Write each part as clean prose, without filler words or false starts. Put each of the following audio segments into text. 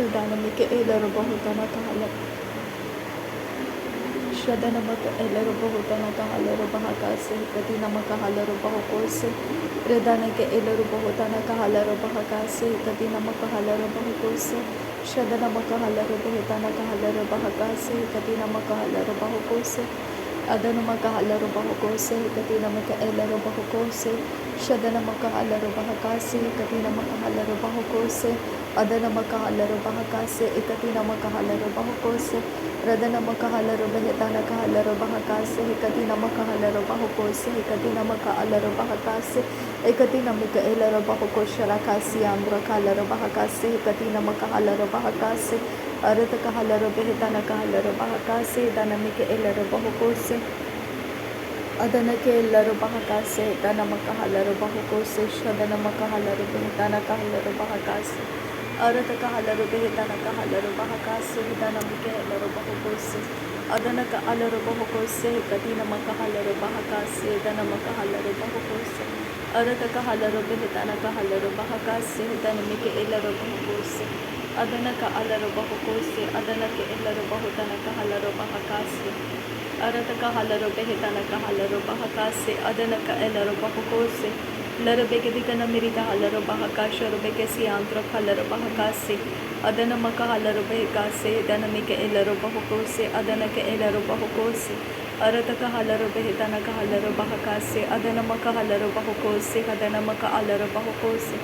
Ridanamike Elero Bahutana Kahala Shadanamaka Elero Bahutana Kahalero Bahakase, Katinamaka Halero Bahokose, Ridanake Elero Bahutana Kahalero Bahakase, Katinamaka Halero Bahokose, Shadanamaka Halero Bahutana Kahalero Bahakase, Katinamaka Halero Bahokose, Adanamaka Halero Bahokose, Katinamaka Elero Bahokose, Shadanamaka Halero Bahakase, Katinamaka Halero Bahokose, Adanamaka Halero Bahakase, Katinamaka Halero Bahokose, Radanamaka Halero Behetanaka Halero Bahakase, Katinamaka Halero Bahokose, Katinamaka Halero Bahakase, Ekatinamika Elero Bahokosha Rakasi, Ambra Kalero Bahakase, Katinamaka Halero Bahakase, Arataka Halero Behetanaka Halero Bahakase, Danamika Elero Bahokose, Adanake Elero Bahakase, Danamaka Halero Bahokose, Shadanamaka Halero Behetanaka Halero Bahakase, Arataka Halero Behetanaka Halero Bahakase, Danamika Elero Bahokose, Adanaka Halero Bahokose, Katinamaka Halero Bahakase, Danamaka Halero Bahokose, Arataka Halero Behetanaka Halero Bahakase, Danamika Elero Bahokose, Adanaka Halero Bahokose, Adanaka Elero Bahutanaka Halero Bahakase, Arataka Halero Behetanaka Halero Bahakase, Adanaka Elero Bahokose, Larabekadikana Mirita Halero Bahakasha, Rebekesi Antra Halero Bahakase, Adanamaka Halero Behekase, Danamika Elero Bahokose, Adanaka Elero Bahokose, Arataka Halero Behetanaka Halero Bahakase, Adanamaka Halero Bahokose, Adanamaka Halero Bahokose,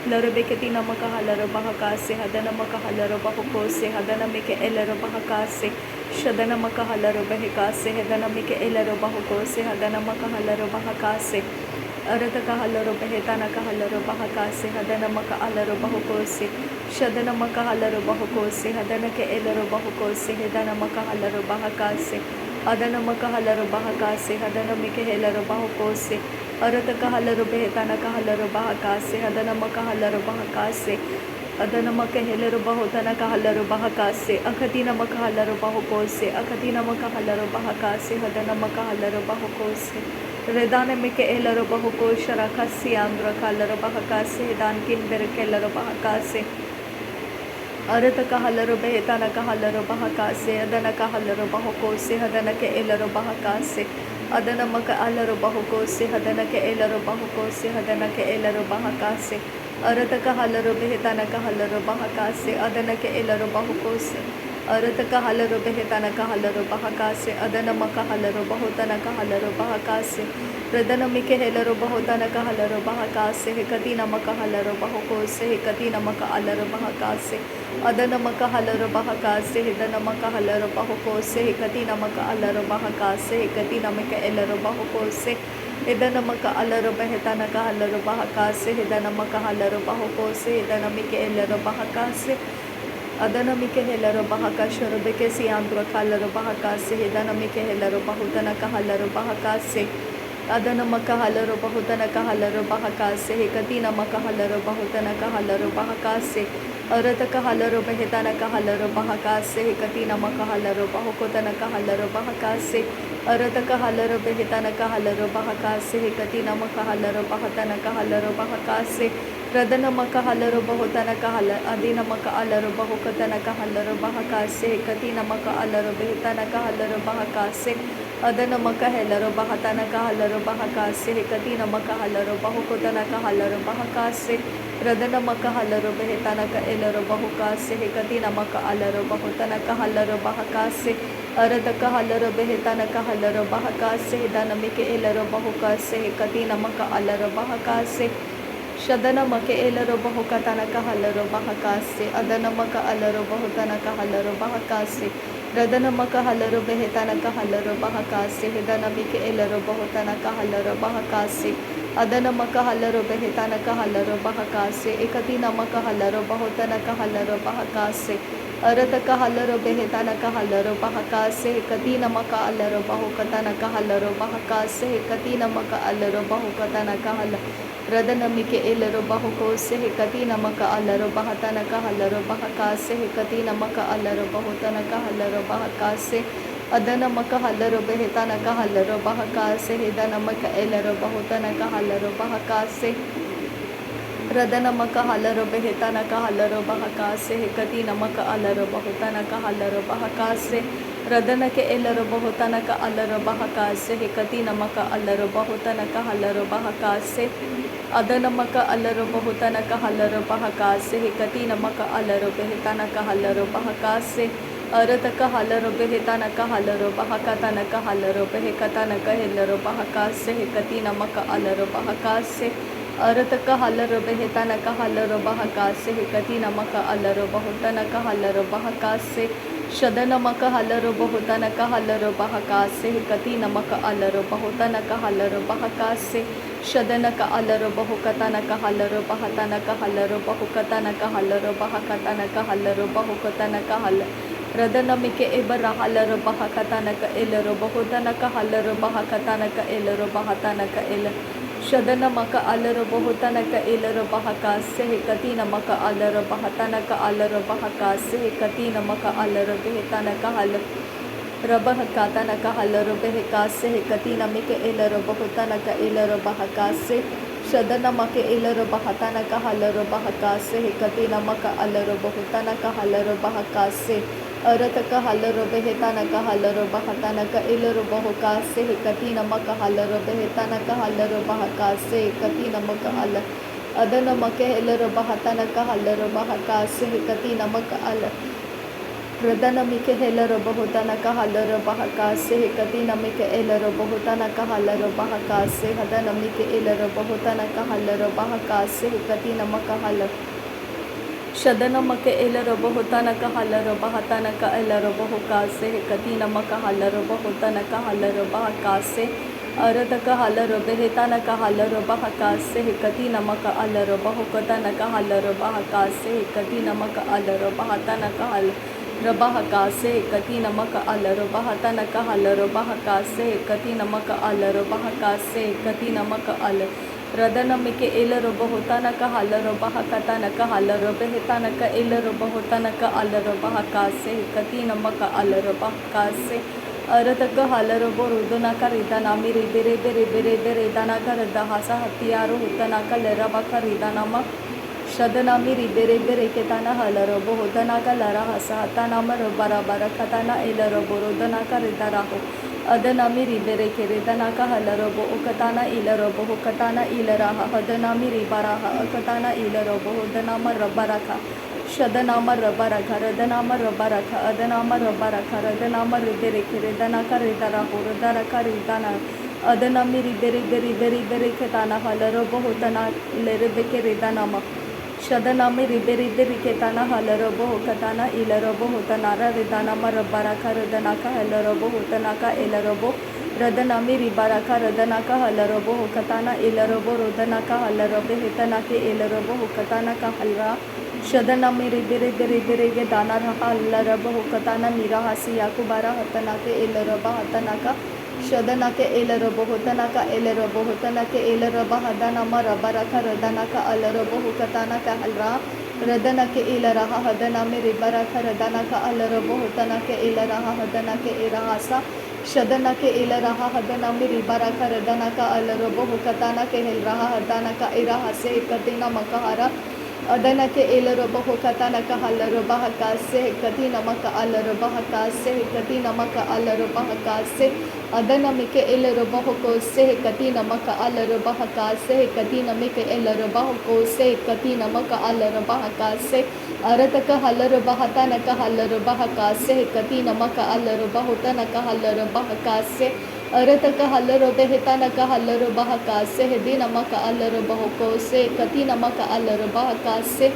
Larabekatina Maka Halero Bahakase, Adanamaka Halero Bahokose, Adanamika Elero Bahakase, Shadanamaka Halero Behekase, Adanamika Elero Bahokose, Adanamaka Halero Bahakase, Arataka Halero Behetanaka Halero Bahakase, Hadanamaka Halero Bahokose, Shadanamaka Halero Bahokose, Hadanaka Elero Bahokose, Hadanamaka Halero Bahakase, Adanamaka Halero Bahakase, Hadanamika Helero Bahokose, Arataka Halero Behetanaka Halero Bahakase, Hadanamaka Halero Bahakase, Adanamaka Helero Bahotanaka Halero Bahakase, Akatina Maka Halero Bahokose, Akatina Maka Halero Bahakase, Hadanamaka Halero Bahokose, Redane Mike Elero Bahoko Sharakasi Andra Kalero Bahakase, Dankin Berekelero Bahakase, Arataka Halero Behetanaka Halero Bahakase, Adanaka Halero Bahokose, Hadanaka Elero Bahakase, Adanamaka Alero Bahokose, Hadanaka Elero Bahokose, Hadanaka Elero Bahakase, Arataka Halero Behetanaka Halero Bahakase, Adanaka Elero Bahokose, Arataka Halero Behetanaka Halero Bahakase, Adanamaka Halero Bahotanaka Halero Bahakase, Radanamike Helero Bahotanaka Halero Bahakase, Hekatina Maka Halero Bahokose, Hekatina Maka Alero Bahakase, Adanamaka Halero Bahakase, Hidanamaka Halero Bahokose, Hekatina Maka Alero Bahakase, Hekatina Maka Elero Bahokose, Hidanamaka Alero Behetanaka Halero Bahakase, Hidanamaka Halero Bahokose, Hidanamike Elero Bahakase, Adanamike Helero Bahakasha, Rebekesi Andra Kalero Bahakase, Hidanamike Helero Bahutanaka Halero Bahakase, Adanamaka Halero Bahutanaka Halero Bahakase, Hekatina Maka Halero Bahutanaka Halero Bahakase, Arataka Halero Behetanaka Halero Bahakase, Hekatina Maka Halero Bahokotanaka Halero Bahakase, Arataka Halero Behetanaka Halero Bahakase, Hekatina Maka Halero Bahatanaka Halero Bahakase, Radanamaka Halero Bahotanaka Halero Adina Maka Halero Bahokatanaka Halero Bahakase, Hekatina Maka Halero Behetanaka Halero Bahakase, Adanamaka Helero Bahatanaka Halero Bahakase, Hekatina Maka Halero Bahokotanaka Halero Bahakase, Radanamaka Halero Behetanaka Elero Bahukase, Hekatina Maka Halero Bahotanaka Halero Bahakase, Aradaka Halero Behetanaka Halero Bahakase, Danamike Elero Bahukase, Hekatina Maka Halero Bahakase, Shadanamaka Elero Bahokatanaka Halero Bahakase, Adanamaka Halero Bahotanaka Halero Bahakase, Radanamaka Halero Behetanaka Halero Bahakase, Hidanamike Elero Bahotanaka Halero Bahakase, Adanamaka Halero Behetanaka Halero Bahakase, Ekatina Maka Halero Bahotanaka Halero Bahakase, Arataka Halero Behetanaka Halero Bahakase, Ekatina Maka Halero Bahokatanaka Halero Bahakase, Ekatina Maka Halero Bahokatanaka Halero Radanamike Elero Bahokose, Hekatina Maka Alero Bahatanaka Halero Bahakase, Hekatina Maka Alero Bahotanaka Halero Bahakase, Adanamaka Halero Behetanaka Halero Bahakase, Hidanamaka Elero Bahotanaka Halero Bahakase, Rada namaka halaro beheta naka halaro bahakase hekati namaka alaro bahota naka halaro bahakase radana ke elaro bahota naka alaro bahakase hekati namaka alaro bahota naka halaro bahakase adanamaka alaro bahota naka halaro bahakase hekati namaka alaro beheta naka halaro bahakase arataka halaro beheta naka halaro bahakata naka halaro behekata naka helaro bahakase hekati namaka alaro bahakase अरतका हलर बेहताना का हलर बहकास से कति नमक अलर बहुतन का हलर बहकास से शदनमक हलर बहुतन का हलर बहकास से कति नमक अलर बहुतन का हलर बहकास से शदन का अलर बहुकतन का हलर बहतन का हलर बहुकतन का हलर बहकतन का हलर बहुकतन का हल रदनमिके एबर हलर बहकतन का एलर बहुतन का हलर बहकतन का एलर बहतन का एल शदन मक अलर बहुतनक एलर बहकास से कति नमक अलर बहतनक अलर बहकास से कति नमक अलर बेहतनक हल रबह कातनक हलर बेहकास से कति नमिक एलर बहुतनक एलर बहकास से शदन मक एलर बहतनक हलर बहकास से कति नमक अलर बहुतनक हलर बहकास से अरतक हलर बेहतनक हलर बहतनक एलर बहुकास से कति नमक हलर बेहतनक हलर बहकास से कति नमक अल अदनमक एलर बहतनक हलर बहकास से कति नमक अल प्रदनमिक हेलर बहुतनक हलर बहकास से कति नमिक एलर बहुतनक हलर बहकास से हदनमिक एलर बहुतनक हलर बहकास से कति नमक हल शदनमक एलर बहुतनक हलर बहतनक एलर बहुकास से कति नमक हलर बहुतनक हलर बहकास से अरतक हलर बेहतनक हलर बहकास से कति नमक अलर बहुकतनक हलर बहकास से कति नमक अलर बहतनक हल रबहकास से कति नमक अलर बहतनक हलर बहकास से कति नमक अलर बहकास से कति नमक अल रदनमिके एलर बहुतनक हलर बहकतनक हलर बेहतनक एलर बहुतनक अलर बहकास से कति नमक अलर बहकास से अरतक हलर बोरुदनक रिदनामि रिबेरे बेरे बेरे बेरे दनक रदहसा हथियारो हुतनक लरबक रिदनम शदनामि रिबेरे बेरे के तना हलर बहुतनक लरहसा तनम बराबर खतना एलर बोरुदनक रिदराहो अदनामि रिबेरे के रिदनक हलर बहुकतना इलर बहुकतना इलरह हदनामि रिबरह अकतना इलर बहुदनाम रबरख शदनाम रबरख रदनाम रबरख अदनाम रबरख रदनाम रिबेरे के रिदनक रिदराहो रदरख रिदना अदनामि रिबेरे बेरे बेरे बेरे के तना हलर बहुतना लेरबे के रिदनाम शदनामि रिबेरे बेरे के तना हलर बहुकतना इलर बहुतना रिदनाम रबरख रदनक हलर बहुतनक एलर बो रदनामि रिबरख रदनक हलर बहुकतना एलर बो रदनक हलर बेहतनक एलर बहुकतनक हलरा शदनामि रिबेरे बेरे बेरे के दाना रहा हलर बहुकतना निराहसी याकुबारा हतनक एलर बहतनक शदनक एलर बहुतनक एलर बहुतनक एलर बहदनम रबरख रदनक अलर बहुकतनक हलरा रदनक एलरह हदनामि रिबरख रदनक अलर बहुतनक एलरह हदनक एरहसा शदनक एलरह हदनामि रिबरख रदनक अलर बहुकतनक हेलरह हदनक एरहसे कति नमक हरा अदनक एलर बहुकतनक हलर बहकास से कति नमक अलर बहकास से कति नमक अलर बहकास से अदनमिक एलर बहुकोस से कति नमक अलर बहकास से कति नमिक एलर बहुकोस से कति नमक अलर बहकास से अरतक हलर बहतनक हलर बहकास से कति नमक अलर बहुतनक हलर बहकास से अरतक हलर बेहतनक हलर बहकास से हदी नमक अलर बहुकोस से कति नमक अलर बहकास से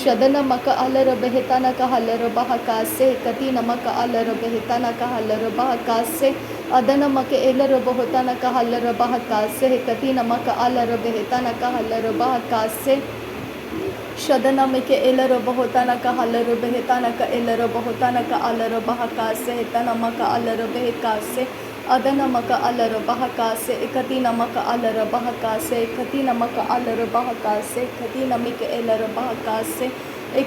शदनमक अलर बेहतनक हलर बहकास से कति नमक अलर बेहतनक हलर बहकास से अदनमक एलर बहुतनक हलर बहकास से कति नमक अलर बेहतनक हलर बहकास से शदनमिके एलर बहुतनक हलर बेहतनक एलर बहुतनक अलर बहकास से तनमक अलर बेहकास से अदनमक अलर बहकास से कति नमक अलर बहकास से कति नमक अलर बहकास से कति नमिक एलर बहकास से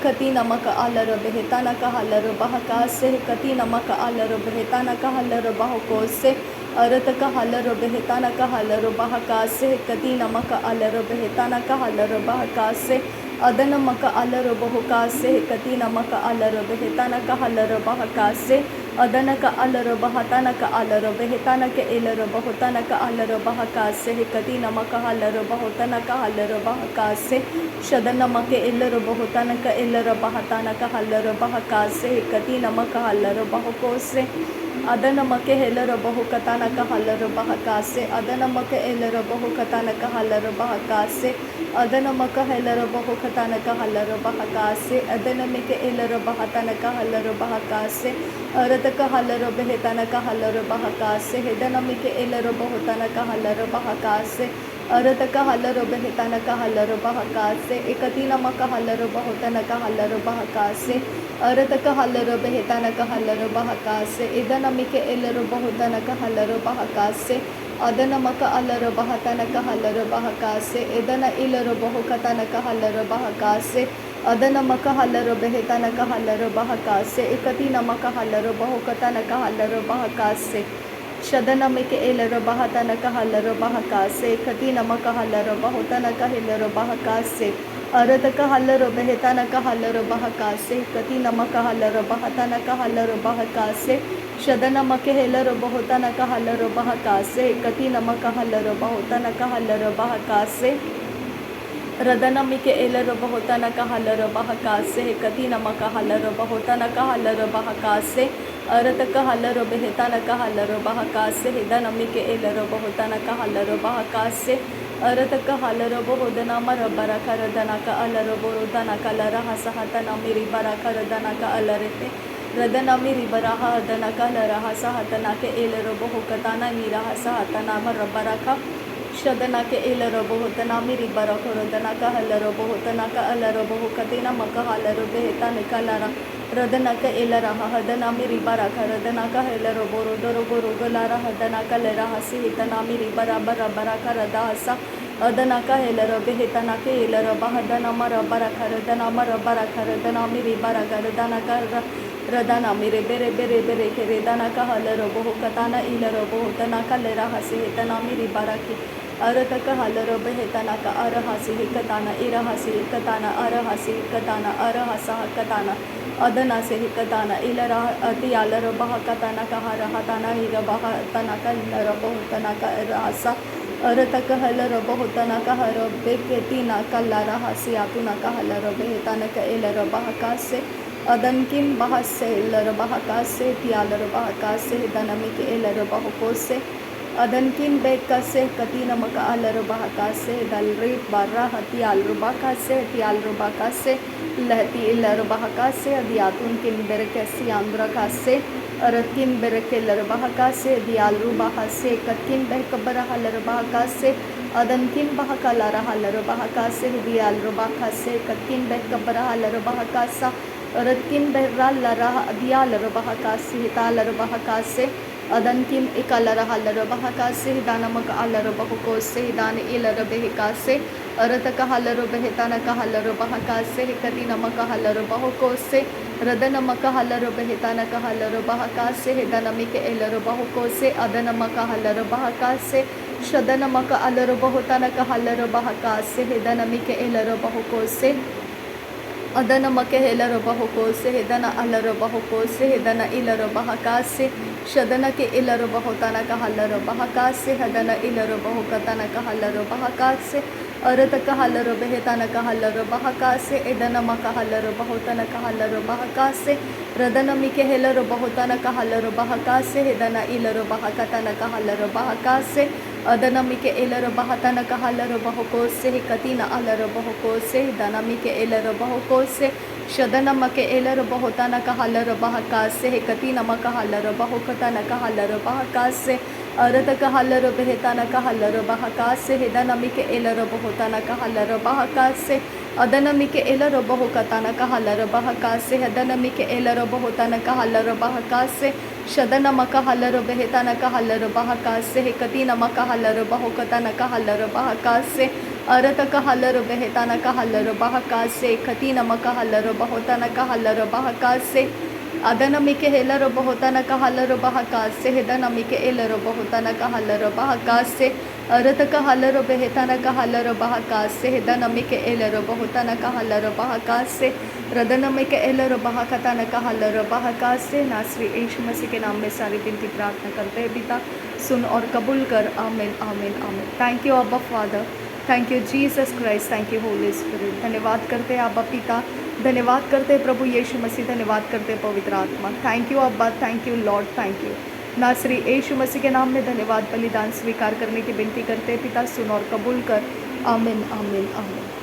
कति नमक अलर बेहतनक हलर बहकास से कति नमक अलर बेहतनक हलर बहकोस से अरत का हलर बेहताना का हलर बहका से कदी नमक अलर बेहताना का हलर बहका से अदन मक अलर बहुका से कदी नमक अलर बेहताना का हलर बहका से अदन का अलर बहताना का अलर बेहताना के एलर बहुताना का अलर बहका से कदी नमक हलर बहुताना का हलर बहका से शदन मक एलर बहुताना का एलर बहताना का हलर बहका से कदी नमक हलर बहुको से अदन मके हेलर बहु कताना का हलर बहका से अदन मक एलर बहु कताना का हलर बहका से अदन मक हेलर बहु कताना का हलर बहका से अदन मिके एलर बहताना का हलर बहका से अरत का हलर बेहताना का हलर बहका से हेदन मिके एलर बहुताना का हलर बहका से अरत का हलर बेहताना का हलर बहका से एकतीना मक हलर बहुताना का हलर बहका से अरत का हलर बेहताना का हलर बहका से इदन मिके एलर बहुताना का हलर बहका से अदन मक अलर बहताना का हलर बहका से इदन इलर बहुकताना का हलर बहका से अदन मक हलर बेहताना का हलर बहका से एकतीना मक हलर बहुकताना का हलर बहका से शदन मिके एलर बहताना का हलर बहका से कदी नमक हलर बहुताना का हिलर बहका से अरत का हलर बेहताना का हलर बहका से कदी नमक हलर बहताना का हलर बहका से शदन मके हेलर बहुताना का हलर बहका से कदी नमक हलर बहुताना का हलर बहका से रदन मिके एलर बहुताना का हलर बहका से कदी नमक हलर बहुताना का हलर बहका से अरत का हलर बेहताना का हलर बहका से हिदन मिके एलर बहुताना का हलर बहका से अरत का हलर बहुदना मर बरा खरदना का अलर बोरुदना का लरहा सहतना मेरी बरा खरदना का अलरते रदना मेरी बराहा दना का लरहा सहतना के एलर बहुकताना मीरा सहतना मर बरा खा शदना के एलर बहुतना मेरी बरा खरदना का हलर बहुतना का अलर बहुकतेना मक हलर बेहतान का लरा रदना का एलर हदना मेरी बरा खरदना का हेलर बोरो दरो बोरो गलारा हदना का लरा हसी हितना मेरी बरा बरा बरा खरदा हसा अदना का हेलर बेहतना के एलर बहदना मर बरा खरदना मर बरा खरदना मेरी बरा खरदना का रदना मेरे बेरे बेरे बेरे के रेदना का हलर बहुकताना इलर बहुतना का लरा हसी हितना मेरी बरा की अरत का हलर बेहताना का अरहसी हिकताना इरहसी हिकताना अरहसी हिकताना अरहसा हिकताना अदना से हिकताना इलरा अतियालर बहकताना का हरहताना हिर बहतना का इलर बहुतना का अरहसा अरत का हलर बहुतना का हर बेकेतीना का लरा हसी आतुना का हलर बेहताना का इलर बहका से अदन किन बहस से इलर बहका से तियालर बहका से दनमी के इलर बहुको से अदन किन बेक से कती नमक अलर बहका से दल रीत बार्रा हतियाल रुबाका से हतियाल रुबाका से लहती इलर बहका से अदियातुन किन बेरके सियांद्र का से अरत किन बेरके लर बहका से दियाल रुबाहा से कतकिन बहकबर हलर बहका से अदन किन बहका लरा हलर बहका से दियाल रुबाका से कतकिन बहकबर हलर बहका सा अरत किन बहरा लरा दियाल रुबाका से तालर बहका से अदन किन इकलर हलर बहका से दानमक अलर बहुको से दान इलर बेहका से अरत का हलर बेहताना का हलर बहका से कदी नमक हलर बहुको से रदनमक हलर बेहताना का हलर बहका से दनमिक एलर बहुको से अदनमक हलर बहका से शदनमक अलर बहुताना का हलर बहका से दनमिक एलर बहुको से अदन मके हेलर बहुको से हेदन अलर बहुको से हेदन इलर बहका से शदन के इलर बहुताना का हलर बहका से हदन इलर बहुकताना का हलर बहका से अरत का हलर बेहताना का हलर बहका से एदन मक हलर बहुताना का हलर बहका से रदन मिके हेलर बहुताना का हलर बहका से हेदन इलर बहकताना का हलर बहका से अदन मिके एलर बहताना का हलर बहुको से कतीना अलर बहुको से दन मिके एलर बहुको से शदन मके एलर बहुताना का हलर बहका से कतीना मक हलर बहुकताना का हलर बहका से अरत का हलर बेहताना का हलर बहका से हेदन मिके एलर बहुताना का हलर बहका से अदन मिके एलर बहुकताना का हलर बहका से हदन मिके एलर बहुताना का हलर बहका से शदन मक हलर बेहताना का हलर बहका से कतीना मक हलर बहुकताना का हलर बहका से अरत का हलर बेहताना का हलर बहका से कतीना मक हलर बहुताना का हलर बहका से Adanami ke helaro bahotana kahalaro bahakase hedanami ke elaro bahotana kahalaro bahakase arata kahalaro behetana kahalaro bahakase hedanami ke elaro bahotana kahalaro bahakase रदनमे के एलर बहाकताना काहलर बहाकासे नासरी यीशु मसीह के नाम में सारी विनती प्रार्थना करते हैं पिता, सुन और कबूल कर। आमीन आमीन आमीन। थैंक यू अब्बा father, thank you Jesus Christ, thank you Holi spirit. धन्यवाद करते हैं अब्बा पिता, धन्यवाद करते हैं प्रभु यीशु मसीह, धन्यवाद करते हैं पवित्र आत्मा। थैंक यू अब्बा, thank you Lord, thank you. नासरी यीशु मसीह के नाम में धन्यवाद, बलिदान स्वीकार करने की विनती करते हैं पिता, सुन और कबूल कर। आमीन आमीन आमीन।